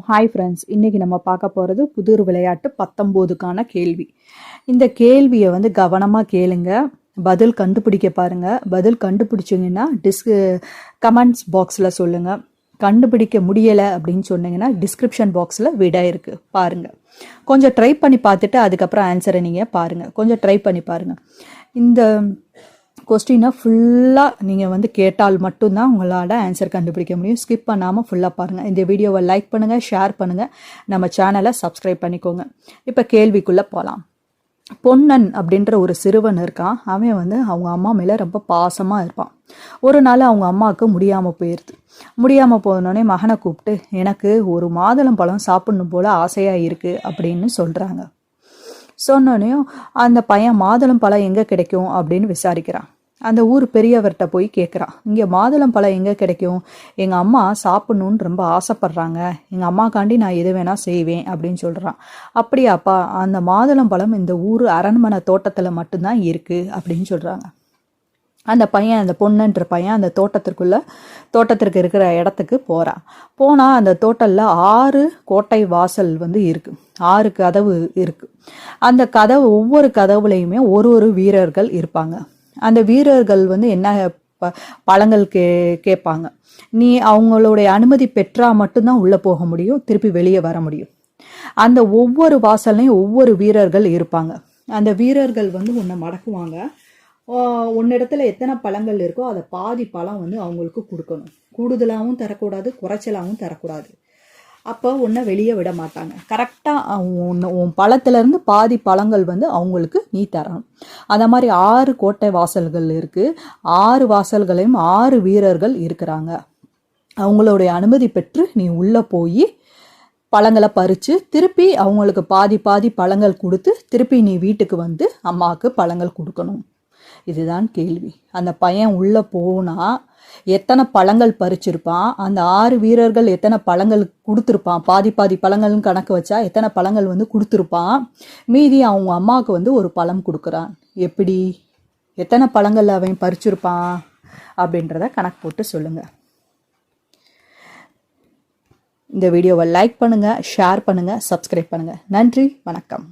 Hi friends, இன்றைக்கி நம்ம பார்க்க போகிறது புதிர் விளையாட்டு 19க்கான கேள்வி. இந்த கேள்வியை கவனமாக கேளுங்க, பதில் கண்டுபிடிக்க பாருங்கள். பதில் கண்டுபிடிச்சிங்கன்னா கமெண்ட்ஸ் பாக்ஸில் சொல்லுங்கள். கண்டுபிடிக்க முடியலை அப்படின்னு சொன்னீங்கன்னா டிஸ்கிரிப்ஷன் பாக்ஸில் விடை இருக்குது, பாருங்கள். கொஞ்சம் ட்ரை பண்ணி பார்த்துட்டு அதுக்கப்புறம் ஆன்சரை நீங்கள் பாருங்கள். கொஞ்சம் ட்ரை பண்ணி பாருங்கள். இந்த கொஸ்டினை ஃபுல்லாக நீங்கள் கேட்டால் மட்டும்தான் உங்களால் ஆன்சர் கண்டுபிடிக்க முடியும். ஸ்கிப் பண்ணாமல் ஃபுல்லாக பாருங்கள். இந்த வீடியோவை லைக் பண்ணுங்கள், ஷேர் பண்ணுங்கள், நம்ம சேனலை சப்ஸ்கிரைப் பண்ணிக்கோங்க. இப்போ கேள்விக்குள்ளே போகலாம். பொன்னன் அப்படின்ற ஒரு சிறுவன் இருக்கான். அவன் அவங்க அம்மா மேலே ரொம்ப பாசமாக இருப்பான். ஒரு நாள் அவங்க அம்மாவுக்கு முடியாமல் போயிடுது. முடியாமல் போனோடனே மகனை கூப்பிட்டு, எனக்கு ஒரு மாதுளம் பழம் சாப்பிடணும் போல் ஆசையாக இருக்குது அப்படின்னு சொல்கிறாங்க. சொன்னோடனையும் அந்த பையன் மாதுளம் பழம் எங்கே கிடைக்கும் அப்படின்னு விசாரிக்கிறான். அந்த ஊர் பெரியவர்கிட்ட போய் கேட்குறான், இங்கே மாதுளம் பழம் எங்கே கிடைக்கும்? எங்கள் அம்மா சாப்பிட்ணுன்னு ரொம்ப ஆசைப்பட்றாங்க, எங்கள் அம்மாக்காண்டி நான் எது வேணால் செய்வேன் அப்படின்னு சொல்கிறான். அப்படியாப்பா, அந்த மாதுளம் பழம் இந்த ஊர் அரண்மனை தோட்டத்தில் மட்டும்தான் இருக்குது அப்படின்னு சொல்கிறாங்க. அந்த பையன், அந்த பொண்ணுன்ற பையன் அந்த தோட்டத்திற்கு இருக்கிற இடத்துக்கு போனால் அந்த தோட்டத்தில் 6 கோட்டை வாசல் இருக்குது. 6 கதவு இருக்குது. அந்த கதவு, ஒவ்வொரு கதவுலையுமே ஒரு வீரர்கள் இருப்பாங்க. அந்த வீரர்கள் என்ன பழங்கள் கேட்பாங்க. நீ அவங்களுடைய அனுமதி பெற்றால் மட்டும்தான் உள்ளே போக முடியும், திருப்பி வெளியே வர முடியும். அந்த ஒவ்வொரு வாசல்லையும் ஒவ்வொரு வீரர்கள் இருப்பாங்க. அந்த வீரர்கள் உன்னை மடக்குவாங்க. உன்னிடத்துல எத்தனை பழங்கள் இருக்கோ அதை பாதி பழம் அவங்களுக்கு கொடுக்கணும். கூடுதலாகவும் தரக்கூடாது, குறைச்சலாகவும் தரக்கூடாது. அப்போ உன்னை வெளியே விட மாட்டாங்க. கரெக்டாக உன் பழத்திலேருந்து பாதி பழங்கள் அவங்களுக்கு நீ தரணும். அந்த மாதிரி 6 கோட்டை வாசல்கள் இருக்குது. 6 வாசல்களையும் 6 வீரர்கள் இருக்கிறாங்க. அவங்களுடைய அனுமதி பெற்று நீ உள்ளே போய் பழங்களை பறித்து திருப்பி அவங்களுக்கு பாதி பழங்கள் கொடுத்து திருப்பி நீ வீட்டுக்கு அம்மாவுக்கு பழங்கள் கொடுக்கணும். இதுதான் கேள்வி. அந்த பையன் உள்ளே போனால் எத்தனை பழங்கள் பறிச்சிருப்பான், அந்த 6 வீரர்கள் எத்தனை பழங்கள் கொடுத்துருப்பான், பாதி பழங்கள்னு கணக்கு வச்சா எத்தனை பழங்கள் கொடுத்துருப்பான், மீதி அவங்க அம்மாவுக்கு ஒரு பழம் கொடுக்குறான். எப்படி, எத்தனை பழங்கள் அவன் பறிச்சிருப்பான் அப்படின்றத கணக்கு போட்டு சொல்லுங்கள். இந்த வீடியோவை லைக் பண்ணுங்கள், ஷேர் பண்ணுங்கள், சப்ஸ்கிரைப் பண்ணுங்கள். நன்றி, வணக்கம்.